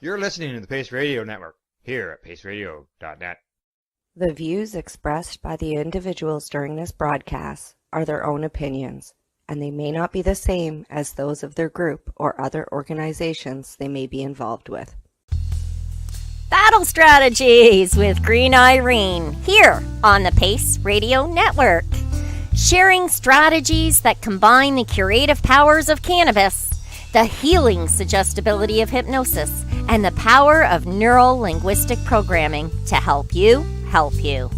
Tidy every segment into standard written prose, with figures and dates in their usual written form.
You're listening to the Pace Radio Network here at paceradio.net. The views expressed by the individuals during this broadcast are their own opinions, and they may not be the same as those of their group or other organizations they may be involved with. Battle Strategies with Green Irene here on the Pace Radio Network. Sharing strategies that combine the curative powers of cannabis, the healing suggestibility of hypnosis, and the power of neuro-linguistic programming to help you help you.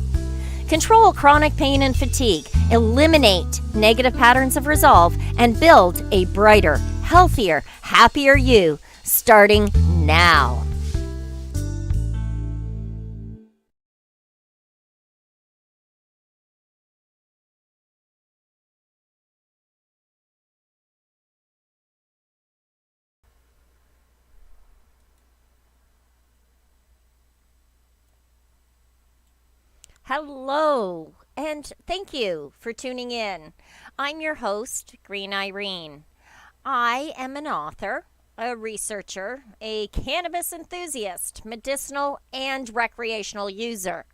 Control chronic pain and fatigue, eliminate negative patterns of resolve, and build a brighter, healthier, happier you starting now. Hello, and thank you for tuning in. I'm your host, Green Irene. I am an author, a researcher, a cannabis enthusiast, medicinal and recreational user.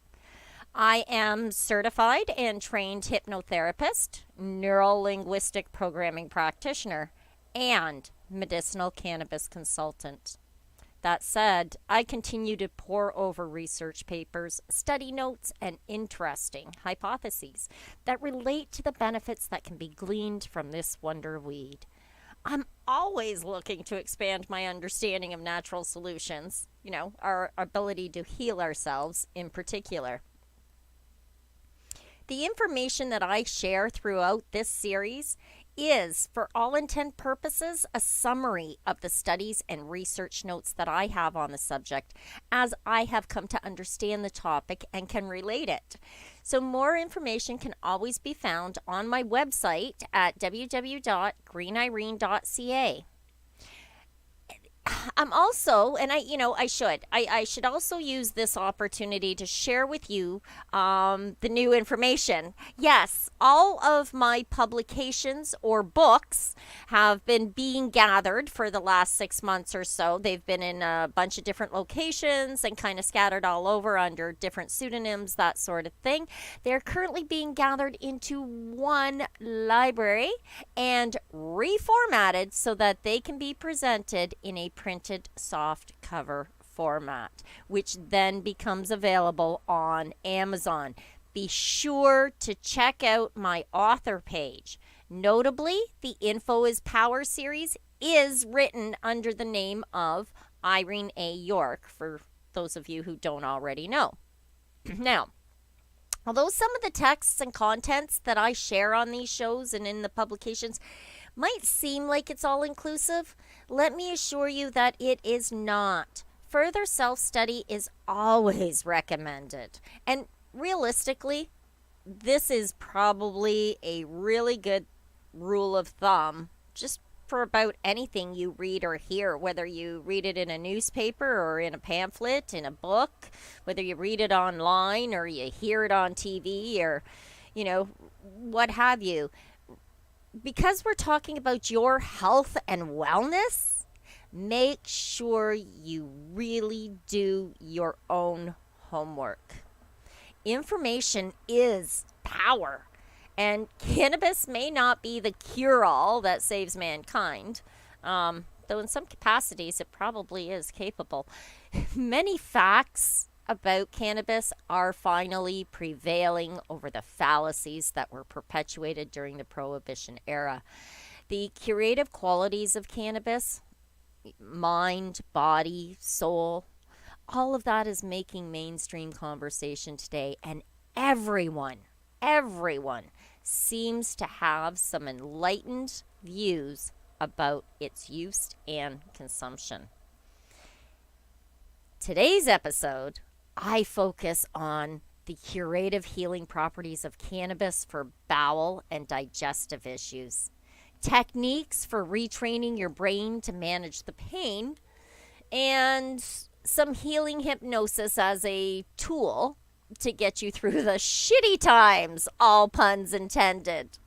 I am certified and trained hypnotherapist, neuro-linguistic programming practitioner, and medicinal cannabis consultant. That said, I continue to pore over research papers, study notes, and interesting hypotheses that relate to the benefits that can be gleaned from this wonder weed. I'm always looking to expand my understanding of natural solutions, our ability to heal ourselves in particular. The information that I share throughout this series is, for all intent purposes, a summary of the studies and research notes that I have on the subject as I have come to understand the topic and can relate it. So more information can always be found on my website at www.greenirene.ca. I'm also, and I should also use this opportunity to share with you the new information. Yes, all of my publications or books have been being gathered for the last 6 months or so. They've been in a bunch of different locations and kind of scattered all over under different pseudonyms, that sort of thing. They're currently being gathered into one library and reformatted so that they can be presented in a printed soft cover format, which then becomes available on Amazon. Be sure to check out my author page. Notably, the Info is Power series is written under the name of Irene A. York, for those of you who don't already know. Now, although some of the texts and contents that I share on these shows and in the publications might seem like it's all inclusive, let me assure you that it is not. Further self-study is always recommended. And realistically, this is probably a really good rule of thumb just for about anything you read or hear, whether you read it in a newspaper or in a pamphlet, in a book, whether you read it online or you hear it on TV or, what have you. Because we're talking about your health and wellness, make sure you really do your own homework. Information is power, and cannabis may not be the cure-all that saves mankind, though in some capacities it probably is capable. Many facts about cannabis are finally prevailing over the fallacies that were perpetuated during the Prohibition era. The curative qualities of cannabis, mind, body, soul, all of that is making mainstream conversation today, and everyone seems to have some enlightened views about its use and consumption. Today's episode, I focus on the curative healing properties of cannabis for bowel and digestive issues, techniques for retraining your brain to manage the pain, and some healing hypnosis as a tool to get you through the shitty times, all puns intended.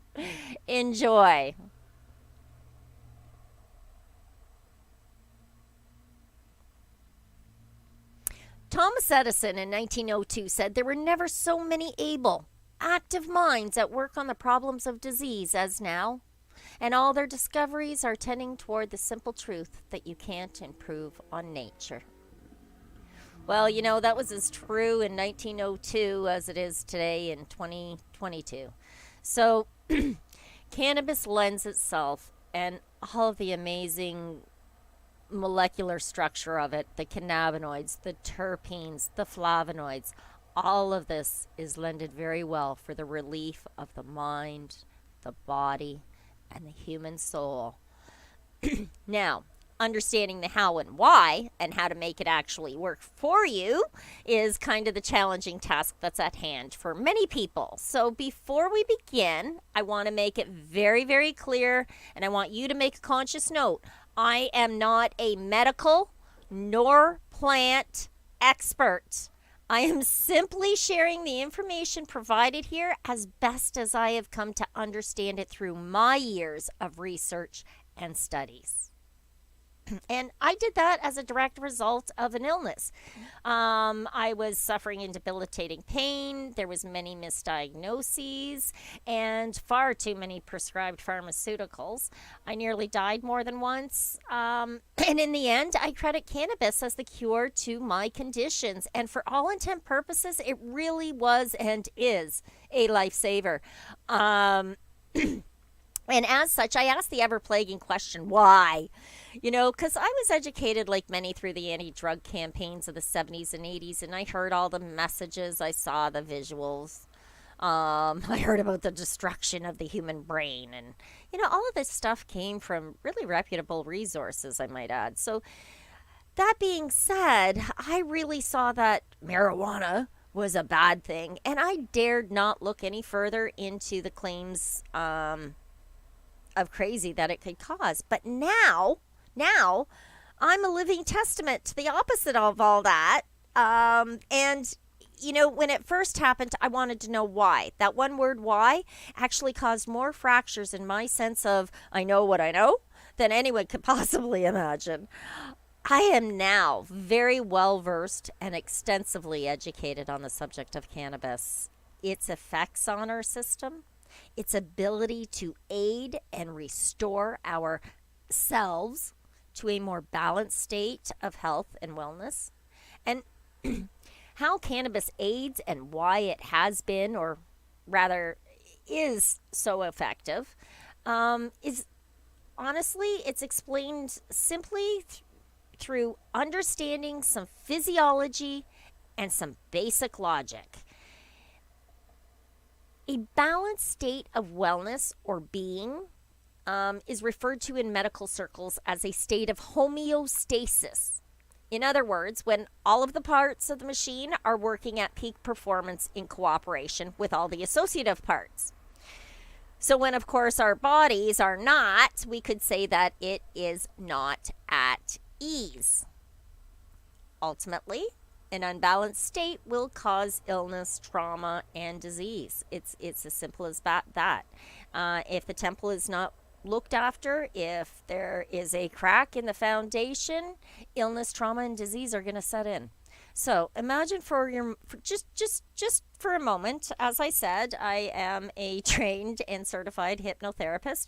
Enjoy. Thomas Edison in 1902 said there were never so many able, active minds at work on the problems of disease as now, and all their discoveries are tending toward the simple truth that you can't improve on nature. Well, that was as true in 1902 as it is today in 2022. So, cannabis lends itself, and all of the amazing molecular structure of it, the cannabinoids, the terpenes, the flavonoids, all of this is lended very well for the relief of the mind, the body, and the human soul. Now, understanding the how and why and how to make it actually work for you is kind of the challenging task that's at hand for many people. So before we begin, I want to make it very, very clear, and I want you to make a conscious note. I am not a medical nor plant expert. I am simply sharing the information provided here as best as I have come to understand it through my years of research and studies. And I did that as a direct result of an illness. I was suffering in debilitating pain. There was many misdiagnoses and far too many prescribed pharmaceuticals. I nearly died more than once. And in the end, I credit cannabis as the cure to my conditions. And for all intent purposes, it really was and is a lifesaver. And as such, I asked the ever-plaguing question, why? Because I was educated, like many, through the anti-drug campaigns of the 70s and 80s, and I heard all the messages, I saw the visuals, I heard about the destruction of the human brain, and, all of this stuff came from really reputable resources, I might add. So that being said, I really saw that marijuana was a bad thing, and I dared not look any further into the claims of crazy that it could cause. But now I'm a living testament to the opposite of all that. And when it first happened, I wanted to know why. That one word, why, actually caused more fractures in my sense of I know what I know than anyone could possibly imagine. I am now very well versed and extensively educated on the subject of cannabis, its effects on our system, its ability to aid and restore ourselves to a more balanced state of health and wellness, and how cannabis aids and why it has been, or rather is, so effective, is honestly, it's explained simply through understanding some physiology and some basic logic. A balanced state of wellness or being is referred to in medical circles as a state of homeostasis. In other words, when all of the parts of the machine are working at peak performance in cooperation with all the associative parts. So when, of course, our bodies are not, we could say that it is not at ease. Ultimately, an unbalanced state will cause illness, trauma, and disease. It's as simple as that. If the temple is not looked after, if there is a crack in the foundation, illness, trauma, and disease are going to set in. So imagine just for a moment, as I said, I am a trained and certified hypnotherapist.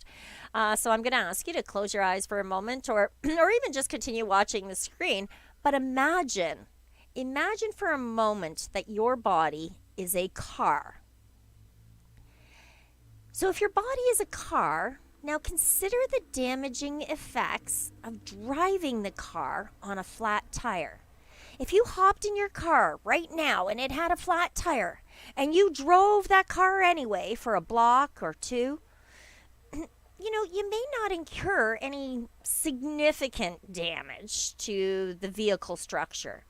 So I'm going to ask you to close your eyes for a moment, or even just continue watching the screen. But imagine for a moment that your body is a car. So if your body is a car, now consider the damaging effects of driving the car on a flat tire. If you hopped in your car right now and it had a flat tire, and you drove that car anyway for a block or two, you may not incur any significant damage to the vehicle structure.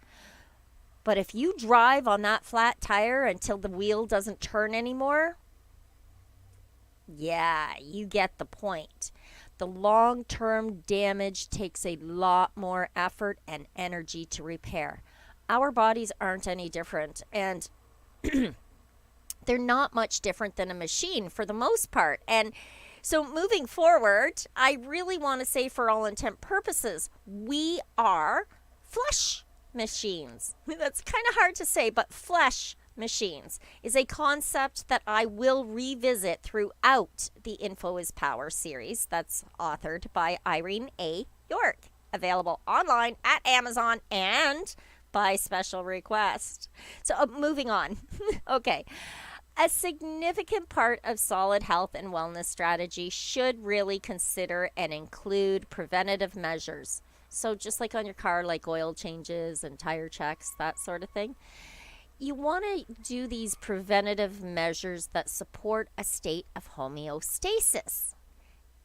But if you drive on that flat tire until the wheel doesn't turn anymore, yeah, you get the point. The long-term damage takes a lot more effort and energy to repair. Our bodies aren't any different, and they're not much different than a machine for the most part. And so moving forward, I really want to say, for all intent purposes, we are flesh. machines. That's kind of hard to say, but flesh machines is a concept that I will revisit throughout the Info is Power series that's authored by Irene A. York, available online at Amazon and by special request. So moving on. Okay. A significant part of solid health and wellness strategy should really consider and include preventative measures. So just like on your car, like oil changes and tire checks, that sort of thing. You want to do these preventative measures that support a state of homeostasis.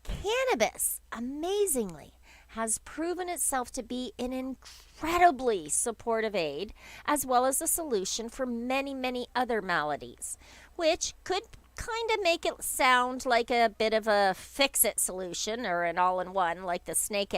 Cannabis, amazingly, has proven itself to be an incredibly supportive aid, as well as a solution for many, many other maladies, which could kind of make it sound like a bit of a fix-it solution or an all-in-one, like the snake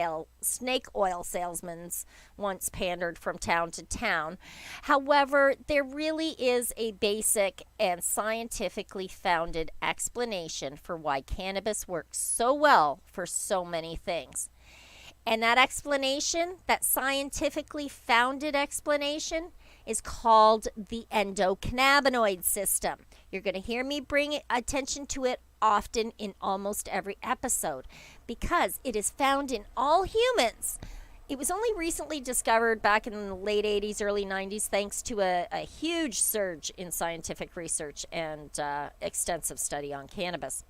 oil salesman's once pandered from town to town. However, there really is a basic and scientifically founded explanation for why cannabis works so well for so many things. And that explanation, that scientifically founded explanation, is called the endocannabinoid system. You're going to hear me bring attention to it often in almost every episode because it is found in all humans. It was only recently discovered back in the late 80s, early 90s, thanks to a huge surge in scientific research and extensive study on cannabis.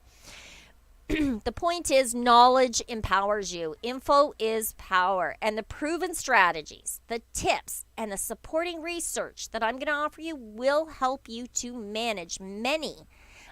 The point is, knowledge empowers you. Info is power. And the proven strategies, the tips, and the supporting research that I'm going to offer you will help you to manage many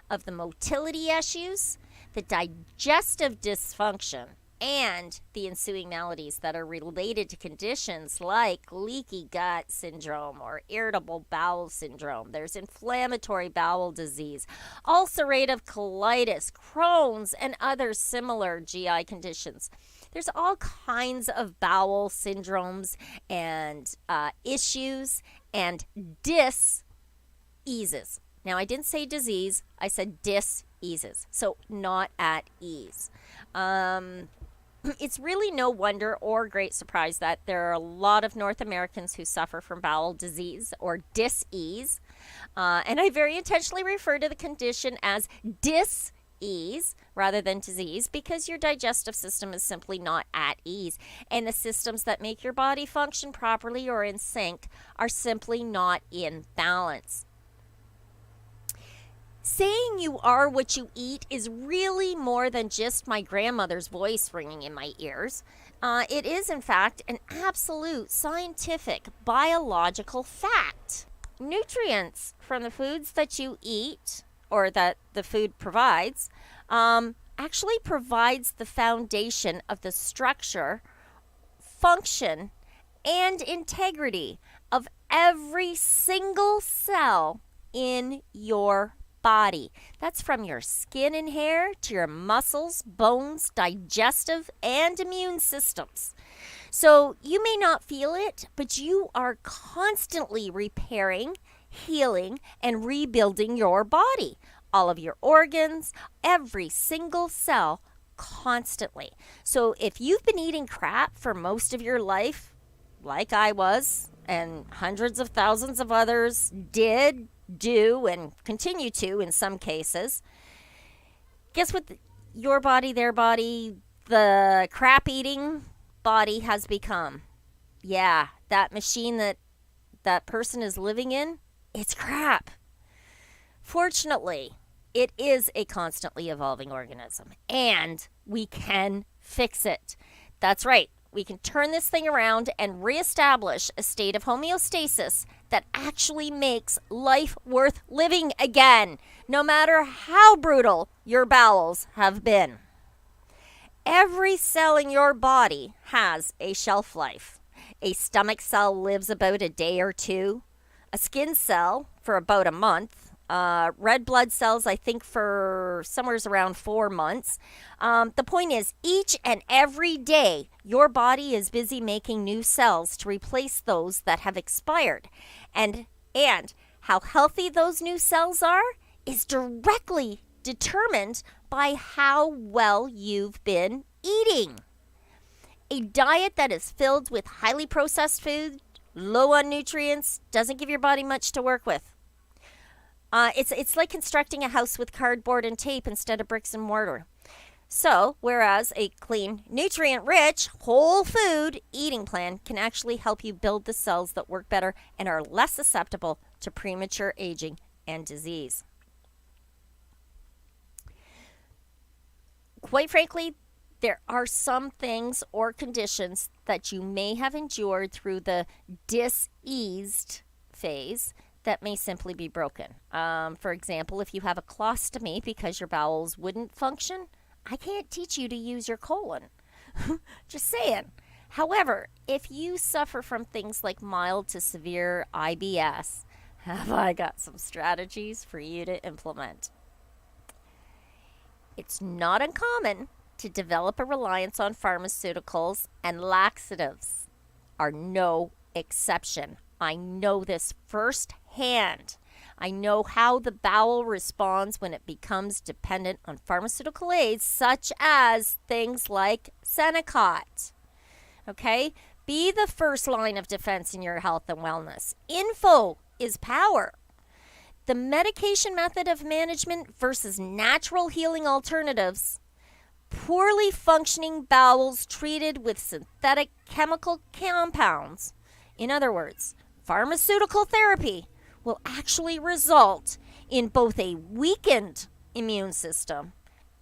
of the motility issues, the digestive dysfunction, and the ensuing maladies that are related to conditions like leaky gut syndrome or irritable bowel syndrome. There's inflammatory bowel disease, ulcerative colitis, Crohn's, and other similar GI conditions. There's all kinds of bowel syndromes and issues and dis-eases. Now, I didn't say disease. I said dis-eases, so not at ease. It's really no wonder or great surprise that there are a lot of North Americans who suffer from bowel disease or dis-ease. And I very intentionally refer to the condition as dis-ease rather than disease because your digestive system is simply not at ease. And the systems that make your body function properly or in sync are simply not in balance. Saying you are what you eat is really more than just my grandmother's voice ringing in my ears. It is, in fact, an absolute scientific biological fact. Nutrients from the foods that you eat, or that the food provides, actually provides the foundation of the structure, function, and integrity of every single cell in your body. That's from your skin and hair to your muscles, bones, digestive, and immune systems. So you may not feel it, but you are constantly repairing, healing, and rebuilding your body. All of your organs, every single cell, constantly. So if you've been eating crap for most of your life, like I was, and hundreds of thousands of others did, do, and continue to in some cases, guess what your body, their body, the crap eating body has become? Yeah, that machine that person is living in, it's crap. Fortunately, it is a constantly evolving organism, and we can fix it. That's right. We can turn this thing around and reestablish a state of homeostasis that actually makes life worth living again, no matter how brutal your bowels have been. Every cell in your body has a shelf life. A stomach cell lives about a day or two, a skin cell for about a month, red blood cells, I think, for somewhere around 4 months. The point is, each and every day, your body is busy making new cells to replace those that have expired. And how healthy those new cells are is directly determined by how well you've been eating. A diet that is filled with highly processed food low on nutrients, doesn't give your body much to work with. It's like constructing a house with cardboard and tape instead of bricks and mortar. So, whereas a clean, nutrient-rich, whole food eating plan can actually help you build the cells that work better and are less susceptible to premature aging and disease. Quite frankly, there are some things or conditions that you may have endured through the diseased phase that may simply be broken. For example, if you have a colostomy because your bowels wouldn't function, I can't teach you to use your colon. Just saying. However, if you suffer from things like mild to severe IBS, have I got some strategies for you to implement. It's not uncommon to develop a reliance on pharmaceuticals, and laxatives are no exception. I know this firsthand. I know how the bowel responds when it becomes dependent on pharmaceutical aids, such as things like Senokot. Okay? Be the first line of defense in your health and wellness. Info is power. The medication method of management versus natural healing alternatives. Poorly functioning bowels treated with synthetic chemical compounds. In other words, pharmaceutical therapy will actually result in both a weakened immune system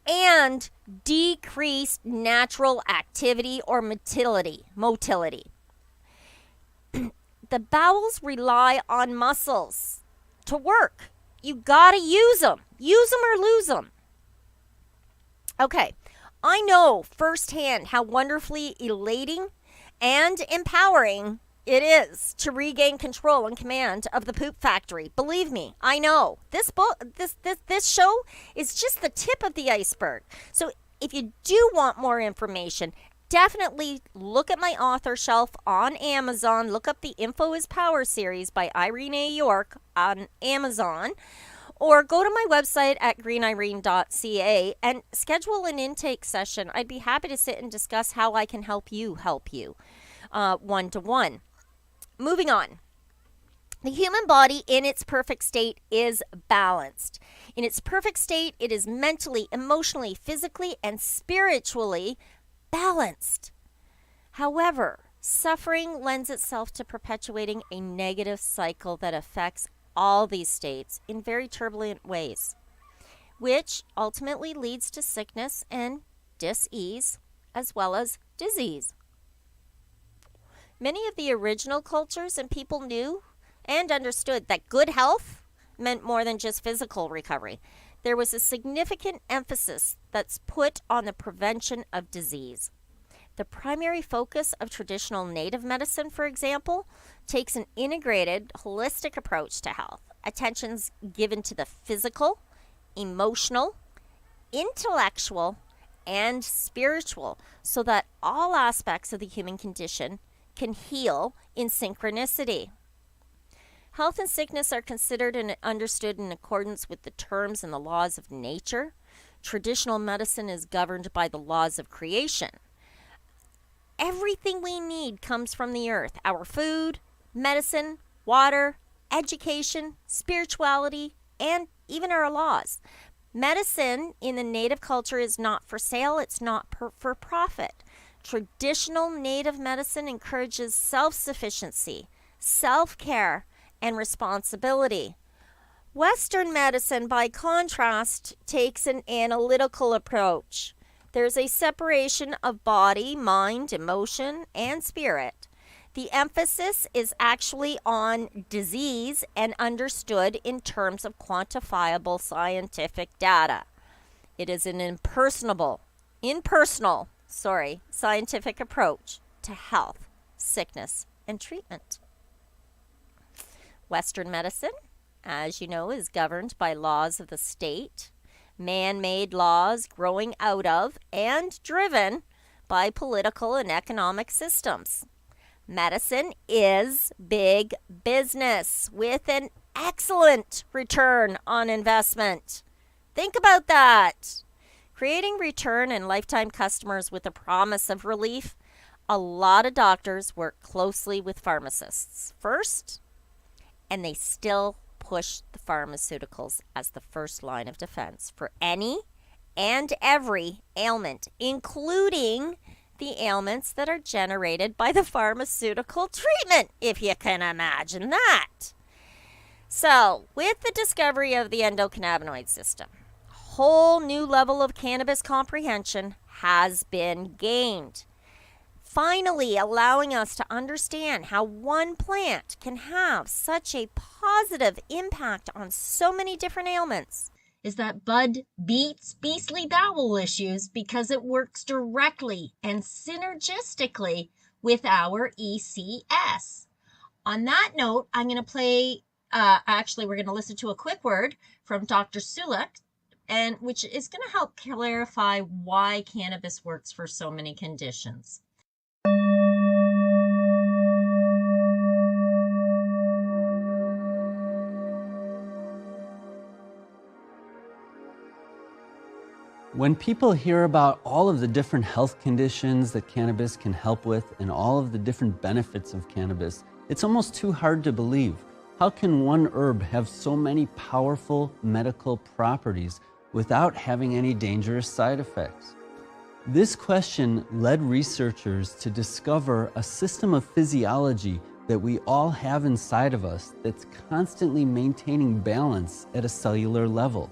and decreased natural activity or motility. The bowels rely on muscles to work. You gotta use them. Use them or lose them. Okay, I know firsthand how wonderfully elating and empowering it is to regain control and command of the poop factory. Believe me, I know. This show is just the tip of the iceberg. So if you do want more information, definitely look at my author shelf on Amazon. Look up the Info is Power series by Irene A. York on Amazon. Or go to my website at greenirene.ca and schedule an intake session. I'd be happy to sit and discuss how I can help you one-to-one. Moving on. The human body in its perfect state is balanced. In its perfect state, it is mentally, emotionally, physically, and spiritually balanced. However, suffering lends itself to perpetuating a negative cycle that affects all these states in very turbulent ways, which ultimately leads to sickness and dis-ease as well as disease. Many of the original cultures and people knew and understood that good health meant more than just physical recovery. There was a significant emphasis that's put on the prevention of disease. The primary focus of traditional native medicine, for example, takes an integrated, holistic approach to health. Attention's given to the physical, emotional, intellectual, and spiritual, so that all aspects of the human condition can heal in synchronicity. Health and sickness are considered and understood in accordance with the terms and the laws of nature. Traditional medicine is governed by the laws of creation. Everything we need comes from the earth. Our food, medicine, water, education, spirituality, and even our laws. Medicine in the native culture is not for sale. It's not for profit. Traditional native medicine encourages self-sufficiency, self-care, and responsibility. Western medicine, by contrast, takes an analytical approach. There's a separation of body, mind, emotion, and spirit. The emphasis is actually on disease and understood in terms of quantifiable scientific data. It is an impersonal, scientific approach to health, sickness, and treatment. Western medicine, as you know, is governed by laws of the state, man-made laws growing out of and driven by political and economic systems. Medicine is big business with an excellent return on investment. Think about that. Creating return and lifetime customers with a promise of relief, a lot of doctors work closely with pharmacists first, and they still push the pharmaceuticals as the first line of defense for any and every ailment, including the ailments that are generated by the pharmaceutical treatment, if you can imagine that. So, with the discovery of the endocannabinoid system, a whole new level of cannabis comprehension has been gained, finally allowing us to understand how one plant can have such a positive impact on so many different ailments. Is that bud beats beastly bowel issues because it works directly and synergistically with our ECS. On that note, I'm going to play, we're going to listen to a quick word from Dr. Sulek, and which is going to help clarify why cannabis works for so many conditions. When people hear about all of the different health conditions that cannabis can help with and all of the different benefits of cannabis, it's almost too hard to believe. How can one herb have so many powerful medical properties without having any dangerous side effects? This question led researchers to discover a system of physiology that we all have inside of us that's constantly maintaining balance at a cellular level.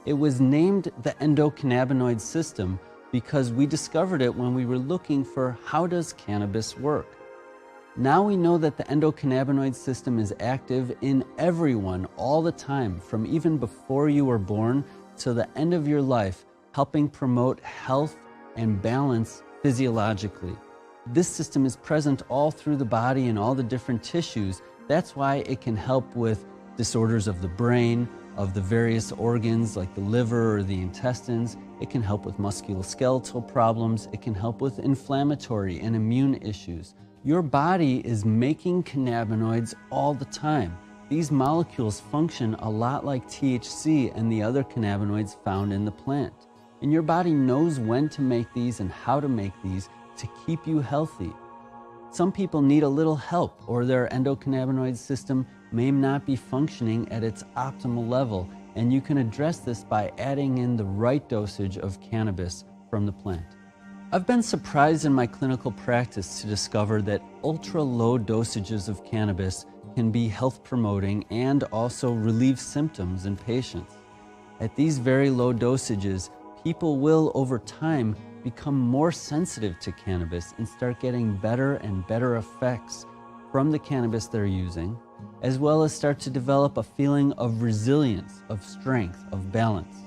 It was named the endocannabinoid system because we discovered it when we were looking for how does cannabis work. Now we know that the endocannabinoid system is active in everyone all the time, from even before you were born to the end of your life, helping promote health and balance physiologically. This system is present all through the body and all the different tissues. That's why it can help with disorders of the brain, of the various organs like the liver or the intestines. It can help with musculoskeletal problems. It can help with inflammatory and immune issues. Your body is making cannabinoids all the time. These molecules function a lot like THC and the other cannabinoids found in the plant. And your body knows when to make these and how to make these to keep you healthy. Some people need a little help, or their endocannabinoid system may not be functioning at its optimal level, and you can address this by adding in the right dosage of cannabis from the plant. I've been surprised in my clinical practice to discover that ultra-low dosages of cannabis can be health-promoting and also relieve symptoms in patients. At these very low dosages, people will, over time, become more sensitive to cannabis and start getting better and better effects from the cannabis they're using, as well as start to develop a feeling of resilience, of strength, of balance.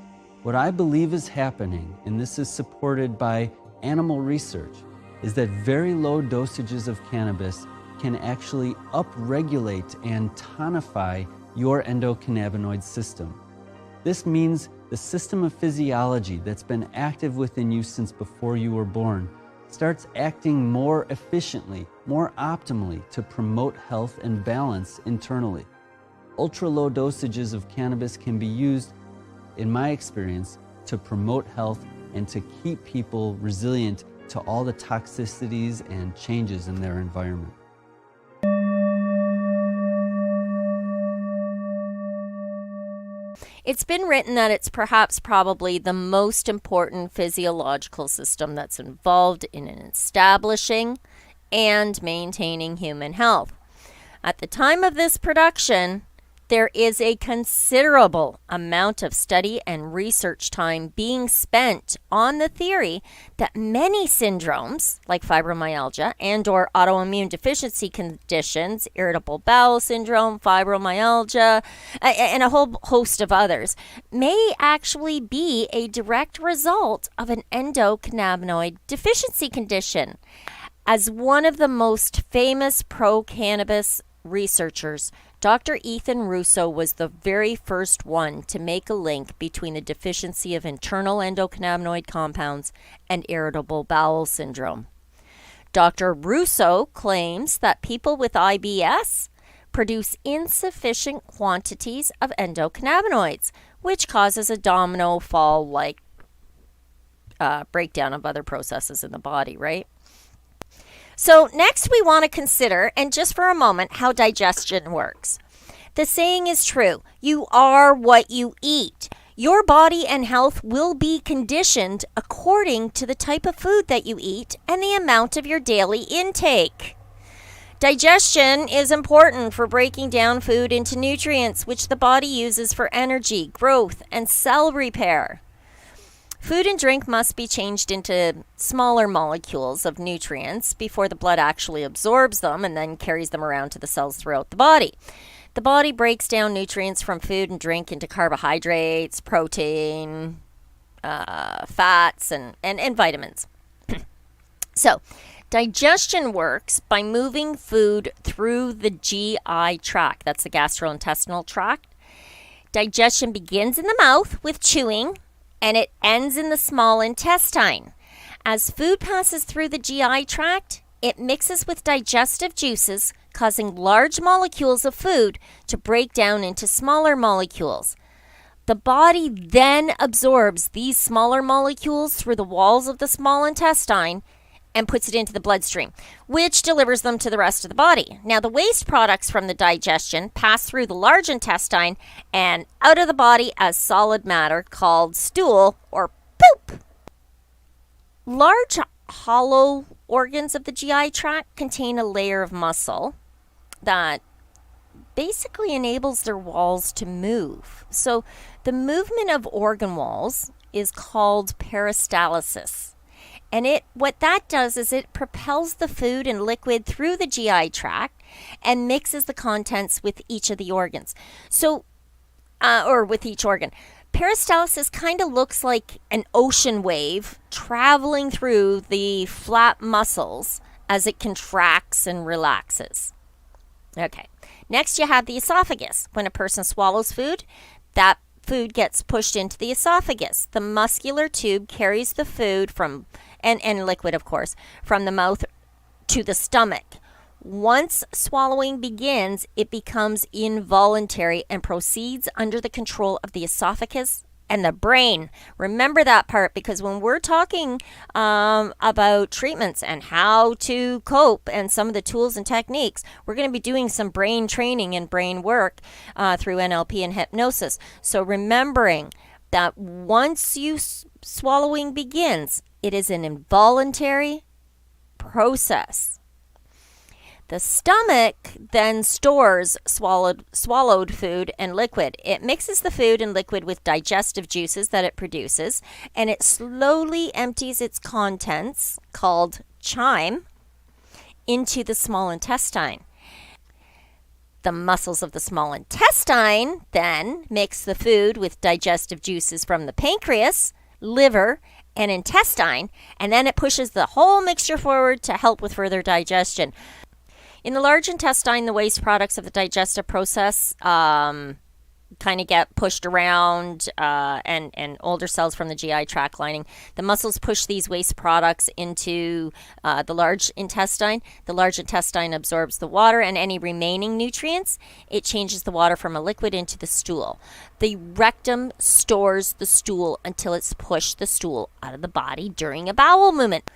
What I believe is happening, and this is supported by animal research, is that very low dosages of cannabis can actually upregulate and tonify your endocannabinoid system. This means the system of physiology that's been active within you since before you were born starts acting more efficiently, more optimally to promote health and balance internally. Ultra-low dosages of cannabis can be used, in my experience, to promote health and to keep people resilient to all the toxicities and changes in their environment. It's been written that it's probably the most important physiological system that's involved in establishing and maintaining human health. At the time of this production, there is a considerable amount of study and research time being spent on the theory that many syndromes, like fibromyalgia and or autoimmune deficiency conditions, irritable bowel syndrome, fibromyalgia, and a whole host of others, may actually be a direct result of an endocannabinoid deficiency condition. As one of the most famous pro-cannabis researchers, Dr. Ethan Russo was the very first one to make a link between the deficiency of internal endocannabinoid compounds and irritable bowel syndrome. Dr. Russo claims that people with IBS produce insufficient quantities of endocannabinoids, which causes a domino fall-like breakdown of other processes in the body, right? So next we want to consider, and just for a moment, how digestion works. The saying is true. You are what you eat. Your body and health will be conditioned according to the type of food that you eat and the amount of your daily intake. Digestion is important for breaking down food into nutrients, which the body uses for energy, growth, and cell repair. Food and drink must be changed into smaller molecules of nutrients before the blood actually absorbs them and then carries them around to the cells throughout the body. The body breaks down nutrients from food and drink into carbohydrates, protein, fats, and vitamins. So, digestion works by moving food through the GI tract. That's the gastrointestinal tract. Digestion begins in the mouth with chewing, and it ends in the small intestine. As food passes through the GI tract, it mixes with digestive juices, causing large molecules of food to break down into smaller molecules. The body then absorbs these smaller molecules through the walls of the small intestine and puts it into the bloodstream, which delivers them to the rest of the body. Now, the waste products from the digestion pass through the large intestine and out of the body as solid matter called stool or poop. Large hollow organs of the GI tract contain a layer of muscle that basically enables their walls to move. So the movement of organ walls is called peristalsis. And what that does is it propels the food and liquid through the GI tract and mixes the contents with each of the organs. Or with each organ. Peristalsis kind of looks like an ocean wave traveling through the flat muscles as it contracts and relaxes. Okay. Next, you have the esophagus. When a person swallows food, that food gets pushed into the esophagus. The muscular tube carries the food and liquid, of course, from the mouth to the stomach. Once swallowing begins, it becomes involuntary and proceeds under the control of the esophagus and the brain. Remember that part, because when we're talking about treatments and how to cope and some of the tools and techniques, we're going to be doing some brain training and brain work through NLP and hypnosis. So remembering that once swallowing begins, it is an involuntary process. The stomach then stores swallowed food and liquid. It mixes the food and liquid with digestive juices that it produces, and it slowly empties its contents, called chyme, into the small intestine. The muscles of the small intestine then mix the food with digestive juices from the pancreas, liver, and intestine, and then it pushes the whole mixture forward to help with further digestion. In the large intestine, the waste products of the digestive process kind of get pushed around and older cells from the GI tract lining. The muscles push these waste products into the large intestine. The large intestine absorbs the water and any remaining nutrients. It changes the water from a liquid into the stool. The rectum stores the stool until it's pushed the stool out of the body during a bowel movement.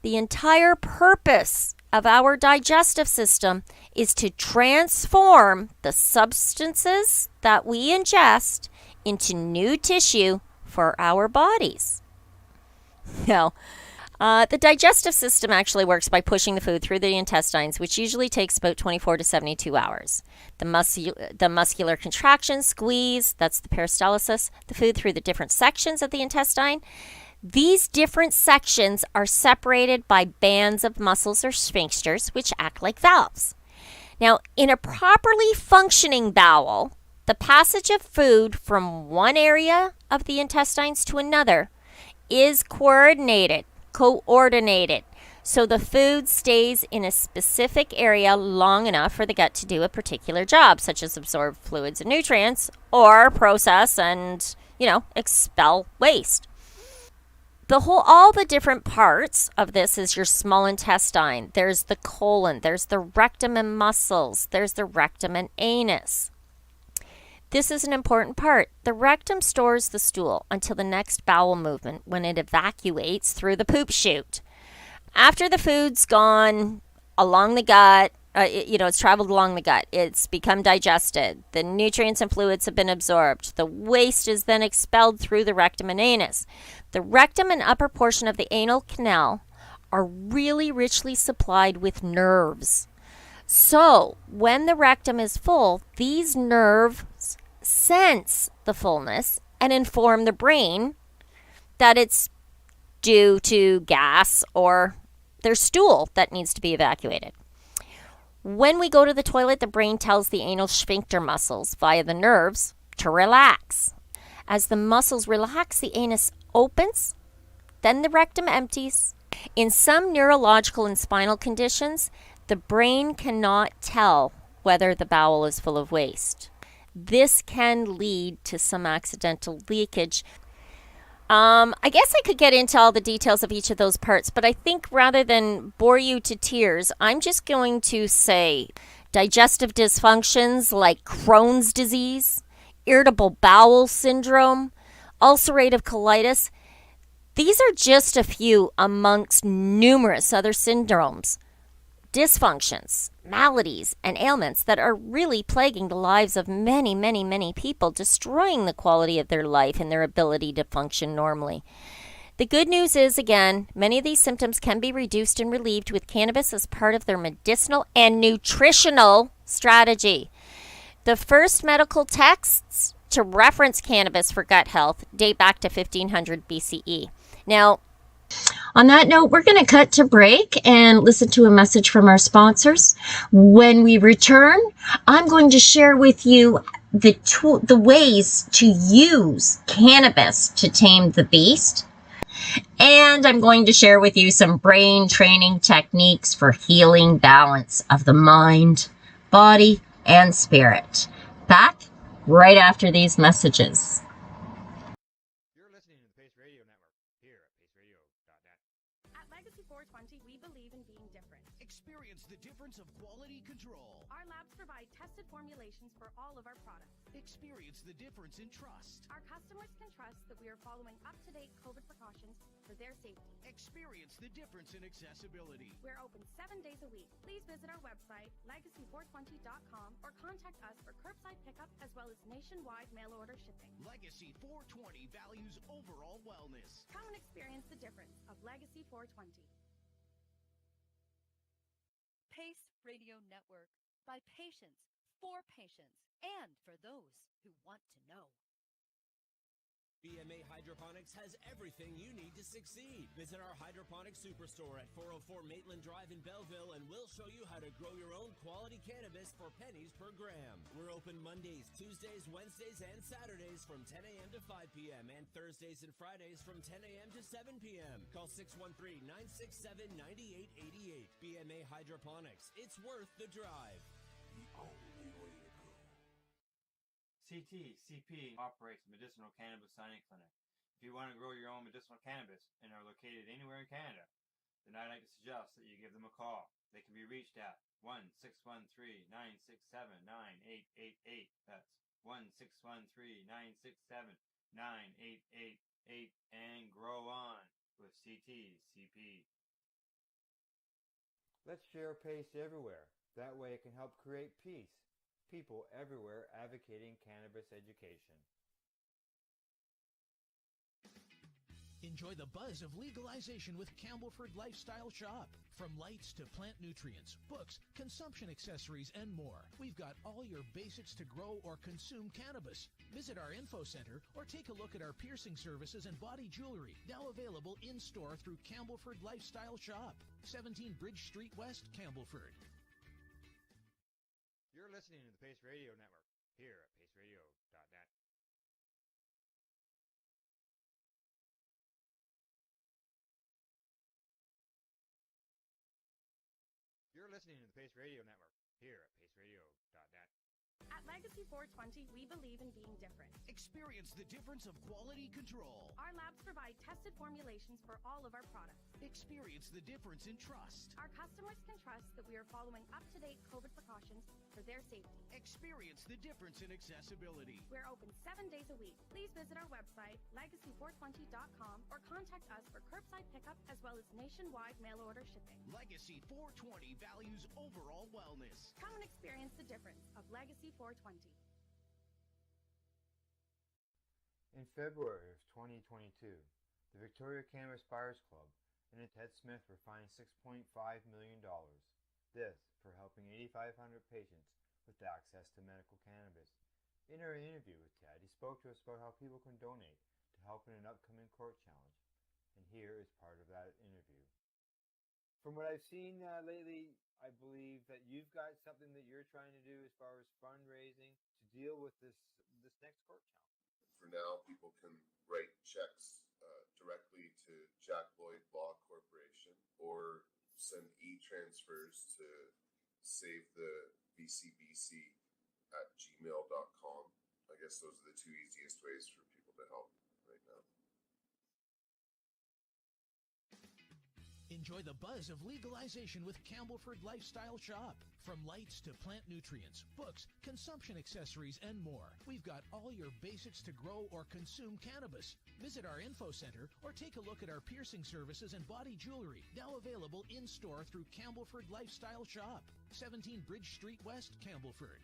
The entire purpose of our digestive system is to transform the substances that we ingest into new tissue for our bodies. Now, the digestive system actually works by pushing the food through the intestines, which usually takes about 24 to 72 hours. The muscular contraction squeeze, that's the peristalsis, the food through the different sections of the intestine. These different sections are separated by bands of muscles or sphincters, which act like valves. Now, in a properly functioning bowel, the passage of food from one area of the intestines to another is coordinated. So the food stays in a specific area long enough for the gut to do a particular job, such as absorb fluids and nutrients or process and, expel waste. All the different parts of this is your small intestine. There's the colon, there's the rectum and muscles, there's the rectum and anus. This is an important part. The rectum stores the stool until the next bowel movement when it evacuates through the poop chute. After the food's gone along the gut, it's traveled along the gut. It's become digested. The nutrients and fluids have been absorbed. The waste is then expelled through the rectum and anus. The rectum and upper portion of the anal canal are really richly supplied with nerves. So, when the rectum is full, these nerves sense the fullness and inform the brain that it's due to gas or there's stool that needs to be evacuated. When we go to the toilet, the brain tells the anal sphincter muscles via the nerves to relax. As the muscles relax, the anus opens, then the rectum empties. In some neurological and spinal conditions, the brain cannot tell whether the bowel is full of waste. This can lead to some accidental leakage. I guess I could get into all the details of each of those parts, but I think rather than bore you to tears, I'm just going to say digestive dysfunctions like Crohn's disease, irritable bowel syndrome, ulcerative colitis. These are just a few amongst numerous other syndromes, dysfunctions, maladies, and ailments that are really plaguing the lives of many, many, many people, destroying the quality of their life and their ability to function normally. The good news is, again, many of these symptoms can be reduced and relieved with cannabis as part of their medicinal and nutritional strategy. The first medical texts to reference cannabis for gut health date back to 1500 BCE. Now, on that note, we're going to cut to break and listen to a message from our sponsors. When we return, I'm going to share with you the ways to use cannabis to tame the beast. And I'm going to share with you some brain training techniques for healing balance of the mind, body, and spirit. Back right after these messages. You're listening to the Pace Radio Network here at paceradio.net. At Legacy 420, we believe in being different. Experience the difference of quality control. Our labs provide tested formulations for all of our products. Experience the difference in trust. Our customers can trust that we are following up-to-date COVID precautions for their safety. Experience the difference in accessibility. We're open 7 days a week. Please visit our website, legacy420.com, or contact us for curbside pickup as well as nationwide mail order shipping. Legacy 420 values overall wellness. Come and experience the difference of Legacy 420. Pace Radio Network, by patients, for patients, and for those who want to know. BMA Hydroponics has everything you need to succeed. Visit our hydroponic superstore at 404 Maitland Drive in Belleville, and we'll show you how to grow your own quality cannabis for pennies per gram. We're open Mondays, Tuesdays, Wednesdays, and Saturdays from 10 a.m. to 5 p.m. and Thursdays and Fridays from 10 a.m. to 7 p.m. Call 613-967-9888. BMA Hydroponics. It's worth the drive. The only way to go. CP operates medicinal cannabis signing clinic. If you want to grow your own medicinal cannabis and are located anywhere in Canada, then I'd like to suggest that you give them a call. They can be reached at 1-613-967-9888. That's 1-613-967-9888, and grow on with CP. Let's share Pace everywhere. That way it can help create peace. People everywhere advocating cannabis education. Enjoy the buzz of legalization with Campbellford Lifestyle Shop. From lights to plant nutrients, books, consumption accessories, and more, we've got all your basics to grow or consume cannabis. Visit our info center or take a look at our piercing services and body jewelry, now available in-store through Campbellford Lifestyle Shop, 17 Bridge Street West, Campbellford. You're listening to the Pace Radio Network here at paceradio.net. You're listening to the Pace Radio Network here at paceradio.net. At Legacy 420, we believe in being different. Experience the difference of quality control. Our labs provide tested formulations for all of our products. Experience the difference in trust. Our customers can trust that we are following up-to-date COVID precautions for their safety. Experience the difference in accessibility. We're open 7 days a week. Please visit our website, legacy420.com, or contact us for curbside pickup as well as nationwide mail order shipping. Legacy 420 values overall wellness. Come and experience the difference of Legacy 420. In February of 2022, the Victoria Cannabis Buyers Club and Ted Smith were fined $6.5 million. This for helping 8,500 patients with access to medical cannabis. In our interview with Ted, he spoke to us about how people can donate to help in an upcoming court challenge. And here is part of that interview. From what I've seen lately, I believe that you've got something that you're trying to do as far as fundraising to deal with this next court challenge. For now, people can write checks directly to Jack Lloyd Law Corporation or send e-transfers to savethebcbc@gmail.com. I guess those are the two easiest ways for people to help right now. Enjoy the buzz of legalization with Campbellford Lifestyle Shop. From lights to plant nutrients, books, consumption accessories, and more, we've got all your basics to grow or consume cannabis. Visit our info center or take a look at our piercing services and body jewelry, now available in-store through Campbellford Lifestyle Shop, 17 Bridge Street West, Campbellford.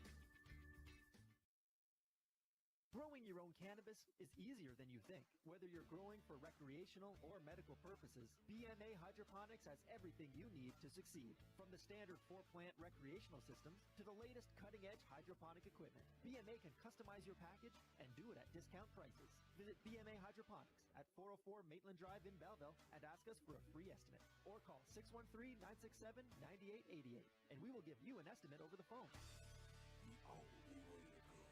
Growing your own cannabis is easier than you think. Whether you're growing for recreational or medical purposes, BMA Hydroponics has everything you need to succeed. From the standard 4-plant recreational systems to the latest cutting-edge hydroponic equipment, BMA can customize your package and do it at discount prices. Visit BMA Hydroponics at 404 Maitland Drive in Belleville and ask us for a free estimate. Or call 613-967-9888 and we will give you an estimate over the phone. The only way to go.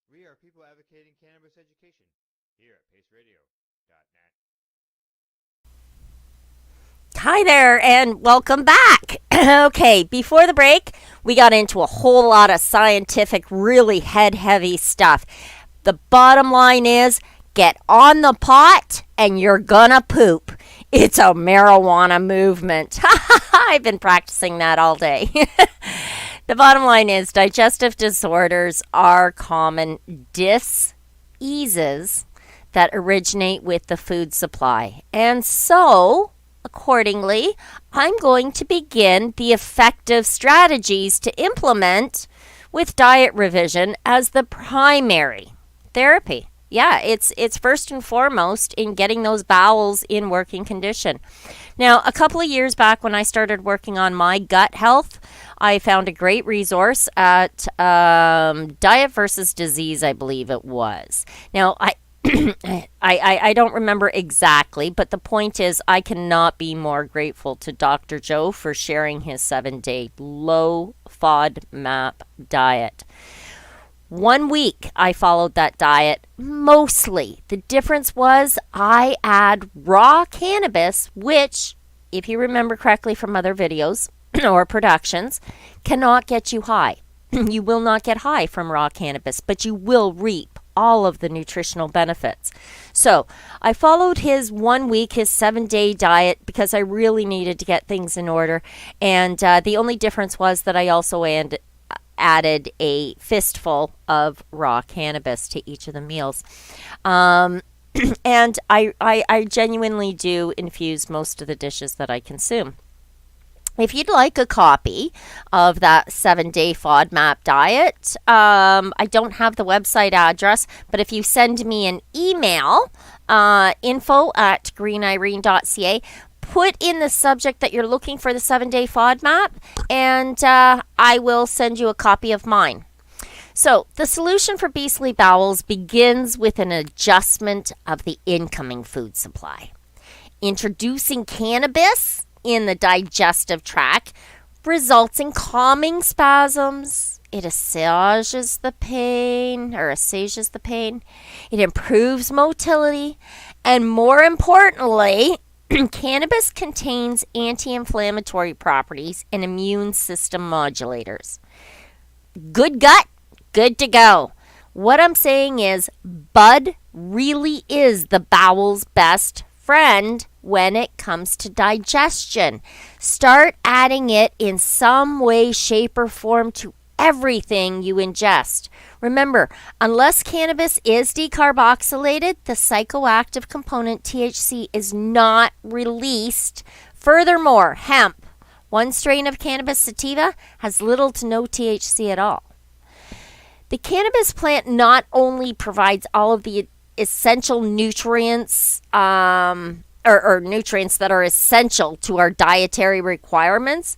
We are people advocating cannabis education here at paceradio.net. Hi there and welcome back. Okay, before the break, we got into a whole lot of scientific, really head-heavy stuff. The bottom line is, get on the pot and you're gonna poop. It's a marijuana movement. I've been practicing that all day. The bottom line is digestive disorders are common diseases that originate with the food supply. And so, accordingly, I'm going to begin the effective strategies to implement with diet revision as the primary therapy. Yeah, it's first and foremost in getting those bowels in working condition. Now, a couple of years back when I started working on my gut health, I found a great resource at Diet versus Disease, I believe it was. Now, I don't remember exactly, but the point is I cannot be more grateful to Dr. Joe for sharing his 7-day low FODMAP diet. 1 week I followed that diet mostly. The difference was I add raw cannabis, which, if you remember correctly from other videos or productions, cannot get you high. You will not get high from raw cannabis, but you will reap all of the nutritional benefits. So I followed his 1 week, his 7-day diet because I really needed to get things in order. And the only difference was that I also added a fistful of raw cannabis to each of the meals. And I genuinely do infuse most of the dishes that I consume. If you'd like a copy of that 7-day FODMAP diet, I don't have the website address, but if you send me an email, info@greenirene.ca, put in the subject that you're looking for the 7-day FODMAP, and I will send you a copy of mine. So the solution for beastly bowels begins with an adjustment of the incoming food supply. Introducing cannabis in the digestive tract results in calming spasms. It assuages the pain. It improves motility. And more importantly, Cannabis contains anti-inflammatory properties and immune system modulators. Good gut, good to go. What I'm saying is, bud really is the bowel's best friend when it comes to digestion. Start adding it in some way, shape, or form to everything you ingest. Remember, unless cannabis is decarboxylated, the psychoactive component THC is not released. Furthermore, hemp, one strain of cannabis sativa, has little to no THC at all. The cannabis plant not only provides all of the essential nutrients, or nutrients that are essential to our dietary requirements,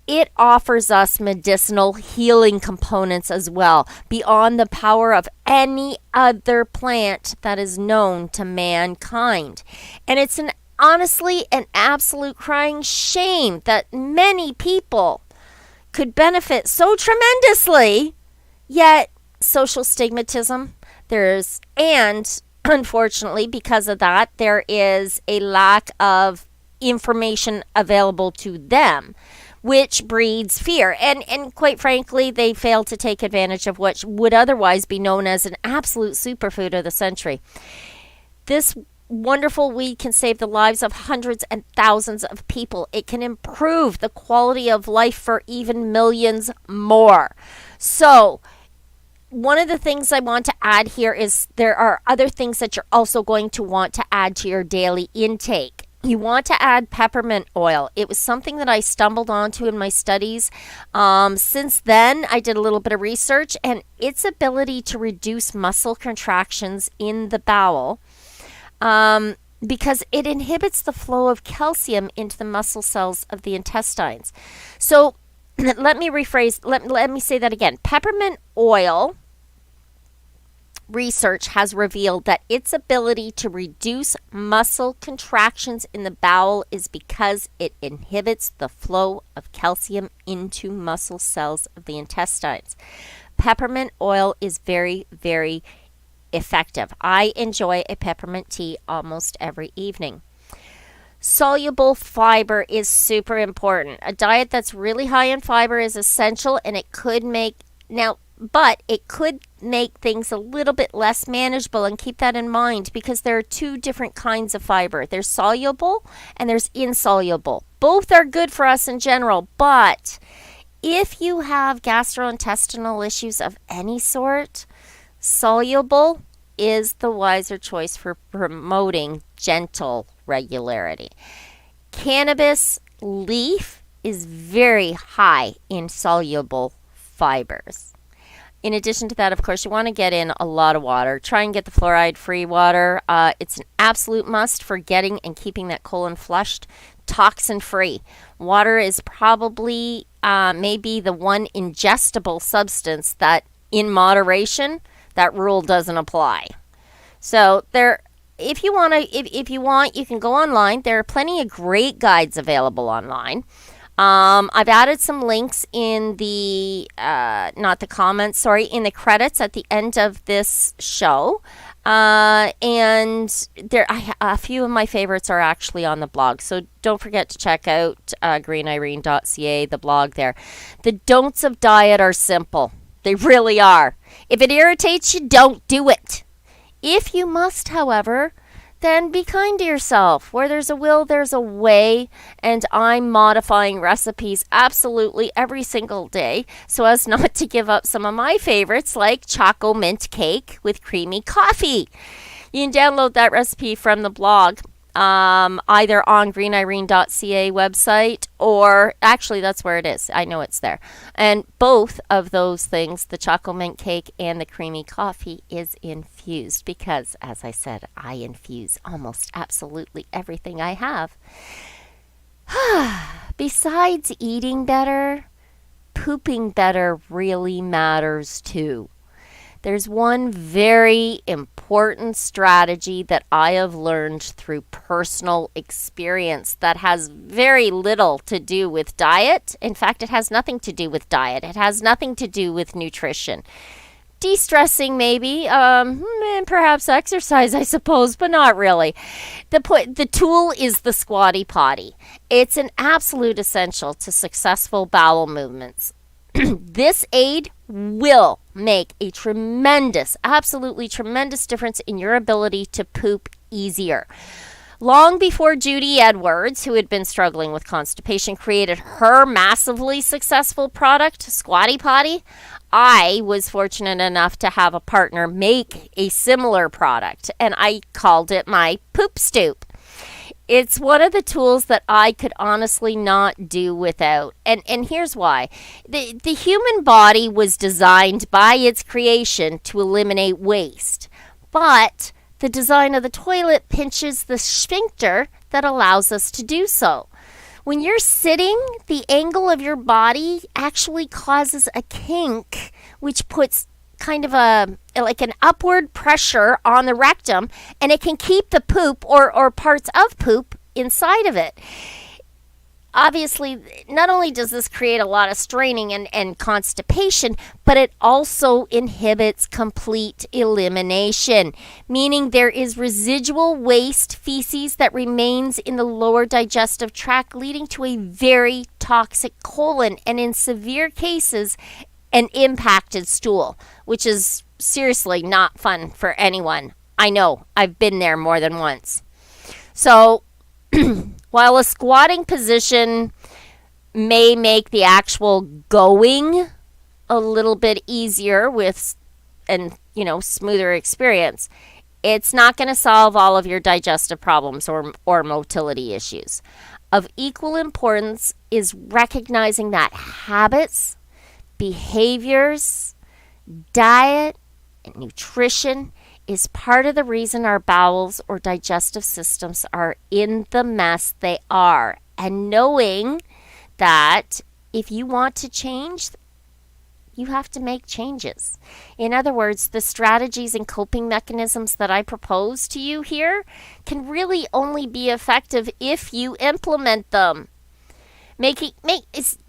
it offers us medicinal healing components as well, beyond the power of any other plant that is known to mankind. And it's honestly an absolute crying shame that many people could benefit so tremendously, yet social stigmatism, and unfortunately, because of that, there is a lack of information available to them, which breeds fear. And quite frankly, they fail to take advantage of what would otherwise be known as an absolute superfood of the century. This wonderful weed can save the lives of hundreds and thousands of people. It can improve the quality of life for even millions more. So, one of the things I want to add here is there are other things that you're also going to want to add to your daily intake. You want to add peppermint oil. It was something that I stumbled onto in my studies. Since then, I did a little bit of research, and its ability to reduce muscle contractions in the bowel, because it inhibits the flow of calcium into the muscle cells of the intestines. So, let me rephrase, let me say that again. Peppermint oil research has revealed that its ability to reduce muscle contractions in the bowel is because it inhibits the flow of calcium into muscle cells of the intestines. Peppermint oil is very, very effective. I enjoy a peppermint tea almost every evening. Soluble fiber is super important. A diet that's really high in fiber is essential, and it could make things a little bit less manageable, and keep that in mind because there are two different kinds of fiber. There's soluble and there's insoluble. Both are good for us in general, but if you have gastrointestinal issues of any sort, soluble is the wiser choice for promoting gentle regularity. Cannabis leaf is very high in soluble fibers. In addition to that, of course, you want to get in a lot of water. Try and get the fluoride-free water. It's an absolute must for getting and keeping that colon flushed, toxin-free. Water is probably maybe the one ingestible substance that, in moderation, that rule doesn't apply. So if you want, you can go online. There are plenty of great guides available online. I've added some links in the, in the credits at the end of this show. And a few of my favorites are actually on the blog. So don't forget to check out greenirene.ca, the blog there. The don'ts of diet are simple. They really are. If it irritates you, don't do it. If you must, however, then be kind to yourself. Where there's a will, there's a way. And I'm modifying recipes absolutely every single day so as not to give up some of my favorites like Choco Mint Cake with creamy coffee. You can download that recipe from the blog, either on greenirene.ca website, or actually that's where it is. I know it's there. And both of those things, the Choco Mint Cake and the creamy coffee, is infused because, as I said, I infuse almost absolutely everything I have. Besides eating better, pooping better really matters too. There's one very important strategy that I have learned through personal experience that has very little to do with diet. In fact, it has nothing to do with diet. It has nothing to do with nutrition. de-stressing maybe, and perhaps exercise, I suppose, but not really. The tool is the squatty potty. It's an absolute essential to successful bowel movements. This aid will make a tremendous, absolutely tremendous difference in your ability to poop easier. Long before Judy Edwards, who had been struggling with constipation, created her massively successful product, Squatty Potty, I was fortunate enough to have a partner make a similar product, and I called it my Poop Stoop. It's one of the tools that I could honestly not do without. And here's why. The human body was designed by its creation to eliminate waste, but the design of the toilet pinches the sphincter that allows us to do so. When you're sitting, the angle of your body actually causes a kink, which puts kind of an upward pressure on the rectum, and it can keep the poop or parts of poop inside of it. Obviously, not only does this create a lot of straining and constipation, but it also inhibits complete elimination, meaning there is residual waste feces that remains in the lower digestive tract, leading to a very toxic colon, and in severe cases, an impacted stool, which is seriously not fun for anyone. I know, I've been there more than once. So, while a squatting position may make the actual going a little bit easier smoother experience, it's not going to solve all of your digestive problems or motility issues. Of equal importance is recognizing that habits, behaviors, diet, and nutrition is part of the reason our bowels or digestive systems are in the mess they are. And knowing that if you want to change, you have to make changes. In other words, the strategies and coping mechanisms that I propose to you here can really only be effective if you implement them.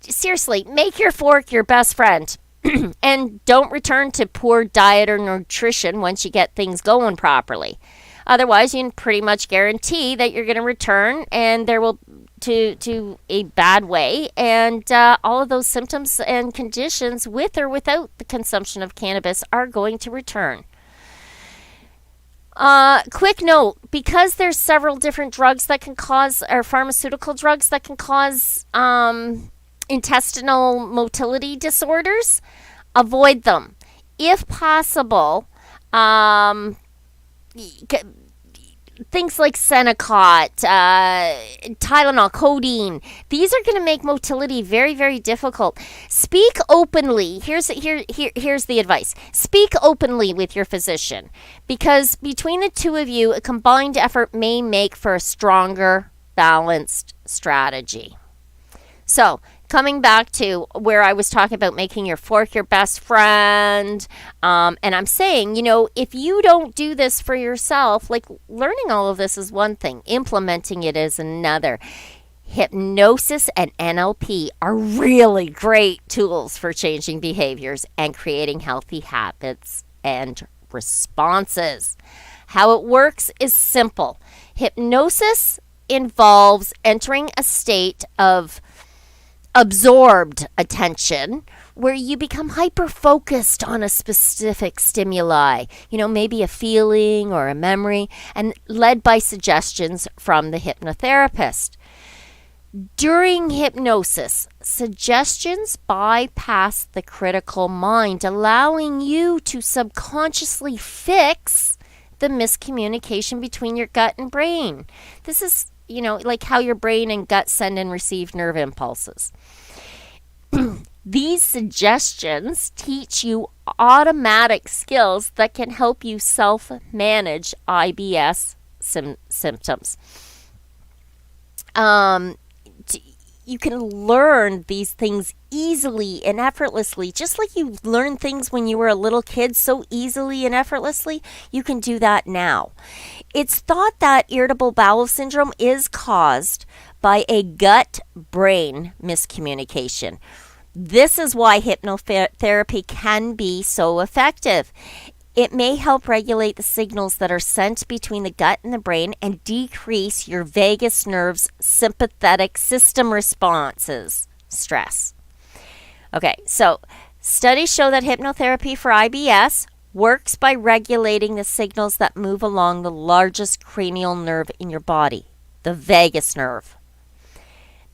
Seriously, make your fork your best friend. And don't return to poor diet or nutrition once you get things going properly. Otherwise, you can pretty much guarantee that you're going to return and there will to a bad way, and all of those symptoms and conditions with or without the consumption of cannabis are going to return. Quick note, because there's several different drugs that can cause, or pharmaceutical drugs that can cause intestinal motility disorders, avoid them. If possible, things like Senecot, Tylenol, codeine, these are going to make motility very, very difficult. Speak openly. Here's the advice. Speak openly with your physician, because between the two of you, a combined effort may make for a stronger, balanced strategy. So, coming back to where I was talking about making your fork your best friend, and I'm saying, if you don't do this for yourself, like learning all of this is one thing, implementing it is another. Hypnosis and NLP are really great tools for changing behaviors and creating healthy habits and responses. How it works is simple. Hypnosis involves entering a state of absorbed attention where you become hyper-focused on a specific stimuli, maybe a feeling or a memory, and led by suggestions from the hypnotherapist. During hypnosis, suggestions bypass the critical mind, allowing you to subconsciously fix the miscommunication between your gut and brain. This is like how your brain and gut send and receive nerve impulses. These suggestions teach you automatic skills that can help you self-manage IBS symptoms. You can learn these things easily and effortlessly, just like you learned things when you were a little kid so easily and effortlessly. You can do that now. It's thought that irritable bowel syndrome is caused by a gut-brain miscommunication. This is why hypnotherapy can be so effective. It may help regulate the signals that are sent between the gut and the brain and decrease your vagus nerve's sympathetic system responses, stress. Okay, so studies show that hypnotherapy for IBS works by regulating the signals that move along the largest cranial nerve in your body, the vagus nerve.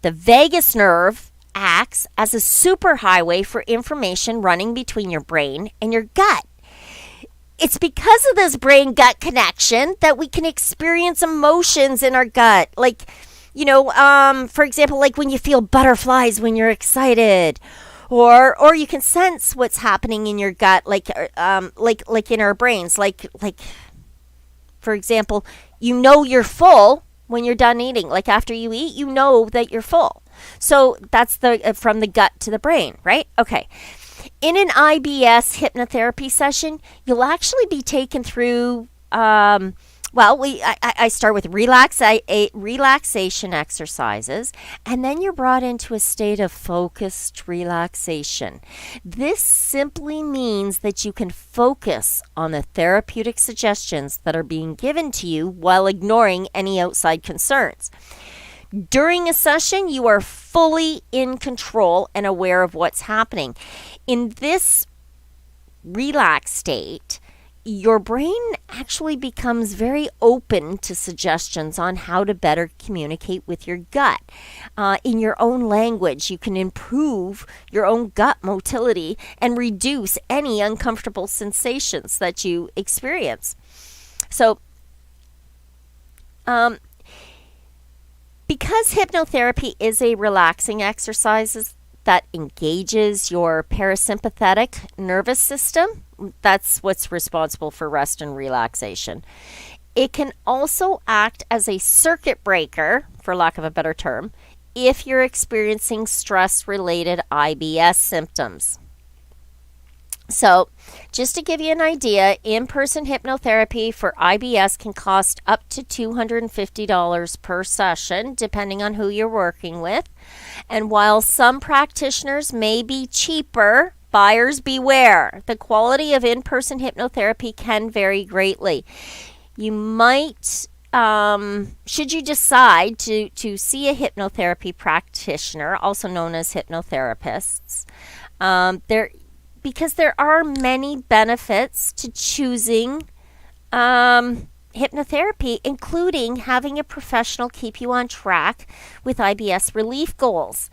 The vagus nerve acts as a superhighway for information running between your brain and your gut. It's because of this brain-gut connection that we can experience emotions in our gut. Like, for example, like when you feel butterflies when you're excited. Or you can sense what's happening in your gut, like in our brains. Like, for example, you're full when you're done eating. Like after you eat, you know that you're full. So that's from the gut to the brain, right? Okay. In an IBS hypnotherapy session, you'll actually be taken through, I start with relaxation exercises, and then you're brought into a state of focused relaxation. This simply means that you can focus on the therapeutic suggestions that are being given to you while ignoring any outside concerns. During a session, you are fully in control and aware of what's happening. In this relaxed state, your brain actually becomes very open to suggestions on how to better communicate with your gut. In your own language, you can improve your own gut motility and reduce any uncomfortable sensations that you experience. So, because hypnotherapy is a relaxing exercise that engages your parasympathetic nervous system, that's what's responsible for rest and relaxation. It can also act as a circuit breaker, for lack of a better term, if you're experiencing stress-related IBS symptoms. So, just to give you an idea, in-person hypnotherapy for IBS can cost up to $250 per session, depending on who you're working with. And while some practitioners may be cheaper, buyers beware. The quality of in-person hypnotherapy can vary greatly. You might, should you decide to see a hypnotherapy practitioner, also known as hypnotherapists, because there are many benefits to choosing hypnotherapy, including having a professional keep you on track with IBS relief goals.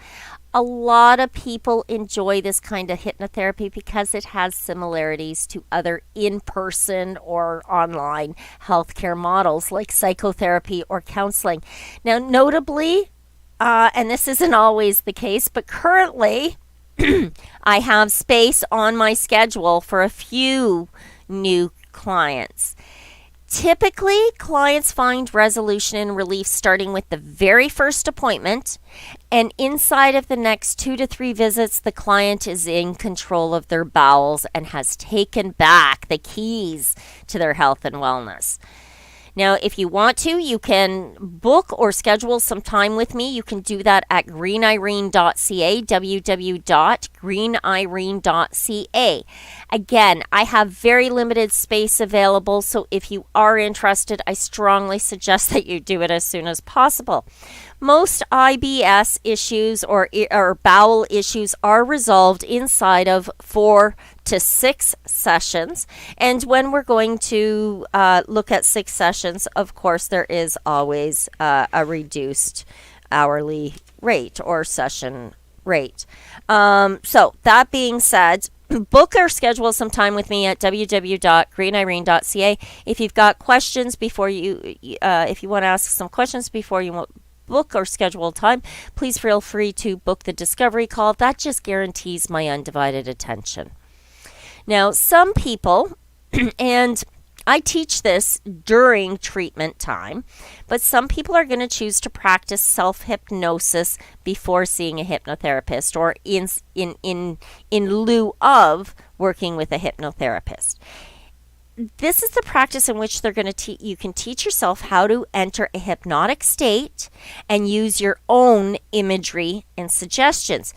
A lot of people enjoy this kind of hypnotherapy because it has similarities to other in-person or online healthcare models like psychotherapy or counseling. Now, notably, and this isn't always the case, but currently, I have space on my schedule for a few new clients. Typically, clients find resolution and relief starting with the very first appointment, and inside of the next 2 to 3 visits, the client is in control of their bowels and has taken back the keys to their health and wellness. Now, if you want to, you can book or schedule some time with me. You can do that at greenirene.ca, www.greenirene.ca. Again, I have very limited space available, so if you are interested, I strongly suggest that you do it as soon as possible. Most IBS issues or bowel issues are resolved inside of 4 to 6 sessions. And when we're going to look at 6 sessions, of course, there is always a reduced hourly rate or session rate. So that being said, book or schedule some time with me at www.greenirene.ca. If you've got questions before if you want to ask some questions before you book or schedule time, please feel free to book the discovery call. That just guarantees my undivided attention. Now, some people, and I teach this during treatment time, but some people are going to choose to practice self-hypnosis before seeing a hypnotherapist or in lieu of working with a hypnotherapist. This is the practice in which they're going to you can teach yourself how to enter a hypnotic state and use your own imagery and suggestions.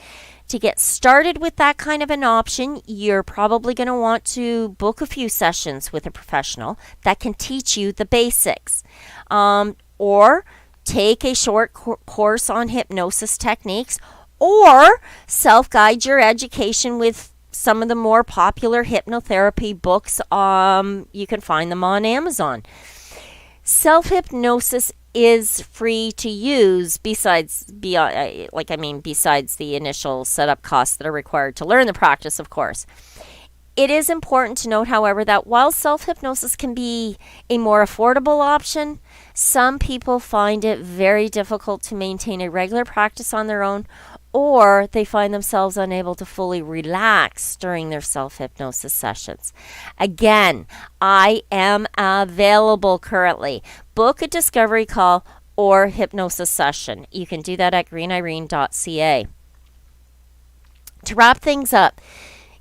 To get started with that kind of an option, you're probably going to want to book a few sessions with a professional that can teach you the basics. Or take a short course on hypnosis techniques, or self-guide your education with some of the more popular hypnotherapy books. You can find them on Amazon. Self-hypnosis is free to use besides the initial setup costs that are required to learn the practice, of course. It is important to note, however, that while self-hypnosis can be a more affordable option, some people find it very difficult to maintain a regular practice on their own, or they find themselves unable to fully relax during their self-hypnosis sessions. Again, I am available currently. Book a discovery call or hypnosis session. You can do that at greenirene.ca. To wrap things up,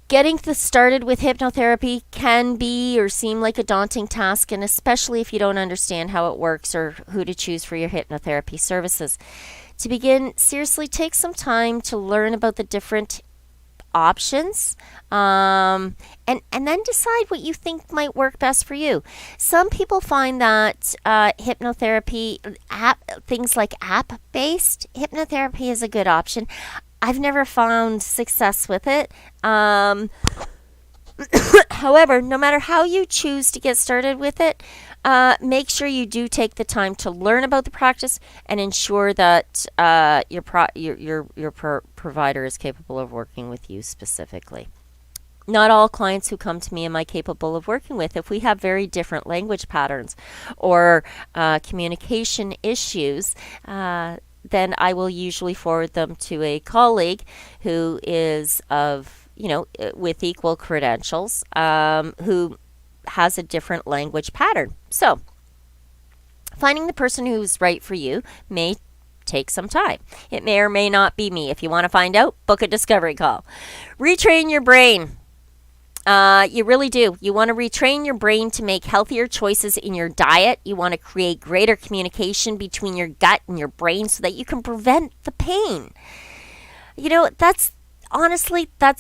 getting started with hypnotherapy can be or seem like a daunting task, and especially if you don't understand how it works or who to choose for your hypnotherapy services. To begin, seriously take some time to learn about the different options, and then decide what you think might work best for you. Some people find that hypnotherapy, things like app-based hypnotherapy is a good option. I've never found success with it. However, no matter how you choose to get started with it, make sure you do take the time to learn about the practice and ensure that your provider is capable of working with you specifically. Not all clients who come to me am I capable of working with. If we have very different language patterns or communication issues, then I will usually forward them to a colleague who is with equal credentials, who has a different language pattern. So, finding the person who's right for you may take some time. It may or may not be me. If you want to find out, book a discovery call. Retrain your brain. You really do. You want to retrain your brain to make healthier choices in your diet. You want to create greater communication between your gut and your brain so that you can prevent the pain. That's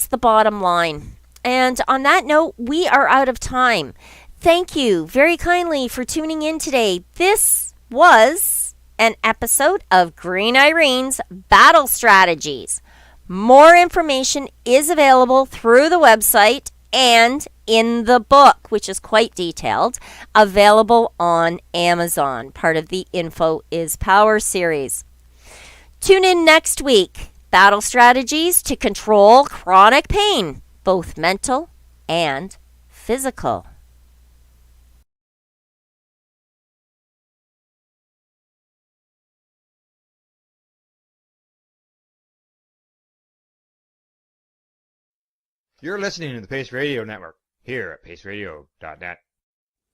the bottom line. And on that note, we are out of time. Thank you very kindly for tuning in today. This was an episode of Green Irene's Battle Strategies. More information is available through the website and in the book, which is quite detailed, available on Amazon, part of the Info is Power series. Tune in next week. Battle strategies to control chronic pain, both mental and physical. You're listening to the Pace Radio Network, here at paceradio.net.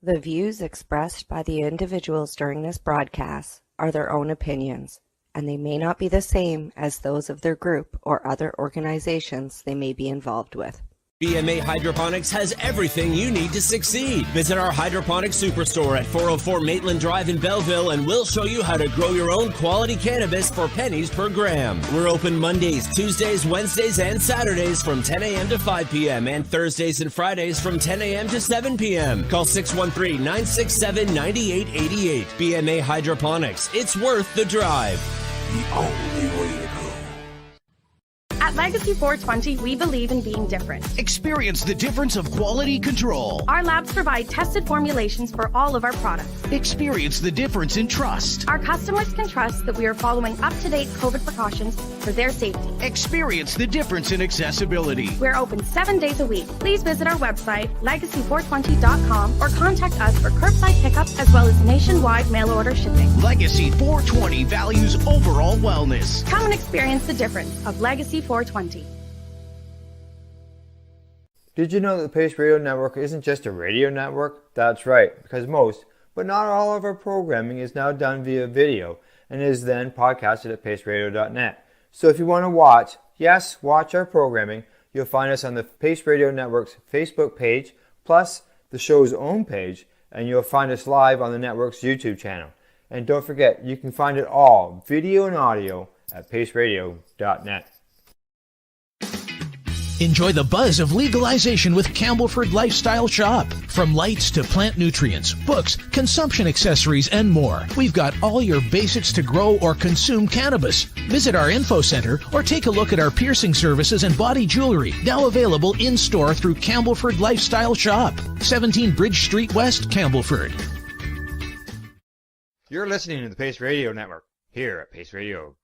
The views expressed by the individuals during this broadcast are their own opinions, and they may not be the same as those of their group or other organizations they may be involved with. BMA Hydroponics has everything you need to succeed. Visit our hydroponic superstore at 404 Maitland Drive in Belleville, and we'll show you how to grow your own quality cannabis for pennies per gram. We're open Mondays, Tuesdays, Wednesdays, and Saturdays from 10 a.m. to 5 p.m. and Thursdays and Fridays from 10 a.m. to 7 p.m. Call 613-967-9888. BMA Hydroponics. It's worth the drive. The only way to go. At Legacy 420, we believe in being different. Experience the difference of quality control. Our labs provide tested formulations for all of our products. Experience the difference in trust. Our customers can trust that we are following up-to-date COVID precautions for their safety. Experience the difference in accessibility. We're open 7 days a week. Please visit our website, legacy420.com, or contact us for curbside pickup as well as nationwide mail order shipping. Legacy 420 values overall wellness. Come and experience the difference of Legacy 420. Did you know that the Pace Radio Network isn't just a radio network? That's right, because most, but not all of our programming is now done via video and is then podcasted at paceradio.net. So if you want to watch our programming, you'll find us on the Pace Radio Network's Facebook page, plus the show's own page, and you'll find us live on the network's YouTube channel. And don't forget, you can find it all, video and audio, at paceradio.net. Enjoy the buzz of legalization with Campbellford Lifestyle Shop. From lights to plant nutrients, books, consumption accessories, and more, we've got all your basics to grow or consume cannabis. Visit our info center or take a look at our piercing services and body jewelry, now available in-store through Campbellford Lifestyle Shop, 17 Bridge Street West, Campbellford. You're listening to the Pace Radio Network here at paceradio.ca.